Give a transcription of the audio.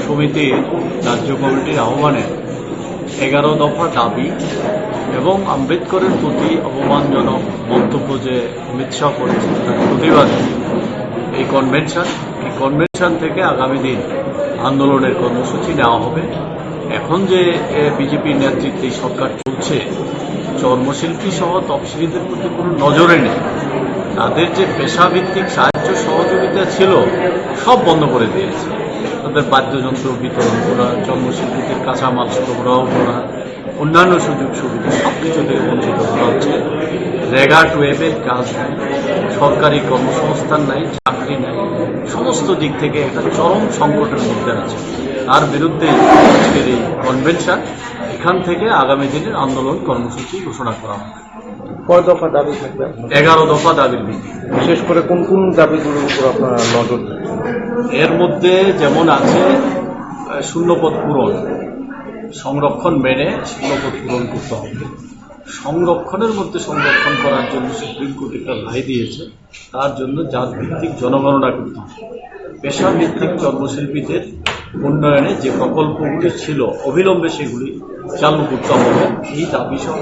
সমিতির রাজ্য কমিটির আহ্বানে 11 দফা দাবি এবং আম্বেদকরের প্রতি অপমানজনক মন্তব্য যে অমিত শাহ করেছেন তার প্রতিবাদে এই কনভেনশন থেকে আগামী দিন আন্দোলনের কর্মসূচি নেওয়া হবে। এখন যে বিজেপির নেতৃত্বে সরকার চলছে, চর্মশিল্পী সহ তফসিলিদের প্রতি কোনো নজরে নেই। তাদের যে পেশাভিত্তিক সাহায্য সহযোগিতা ছিল সব বন্ধ করে দিয়েছে। তাদের বাদ্যযন্ত্র বিতরণ করা, চর্মশিল্পীদের কাঁচামাল সরবরাহ করা, অন্যান্য সুযোগ সুবিধা সব কিছু থেকে বঞ্চিত করা হচ্ছে। রেগাট ওয়েবের কাজ নাই, সরকারি কর্মসংস্থান নাই, চাকরি নাই, সমস্ত দিক থেকে একটা চরম সংকটের মধ্যে আছে। তার বিরুদ্ধে আজকের এই কনভেনশন, এখান থেকে আগামী দিনের আন্দোলন কর্মসূচি ঘোষণা করা হবে। কয় দফা দাবি থাকবে? 11 দফা দাবির ভিত্তি। বিশেষ করে কোন কোন দাবিগুলোর উপর আপনারা নজর দেন? এর মধ্যে যেমন আছে শূন্যপদ পূরণ, সংরক্ষণ মেনে শূন্যপদ পূরণ করতে হবে। সংরক্ষণের মধ্যে সংরক্ষণ করার জন্য সুপ্রিম কোর্ট একটা রায় দিয়েছে, তার জন্য জাত ভিত্তিক জনগণনা করতে হবে। পেশা ভিত্তিক চর্মশিল্পীদের উন্নয়নে যে প্রকল্পগুলি ছিল অবিলম্বে সেগুলি চালু করতে হবে, এই দাবি সহ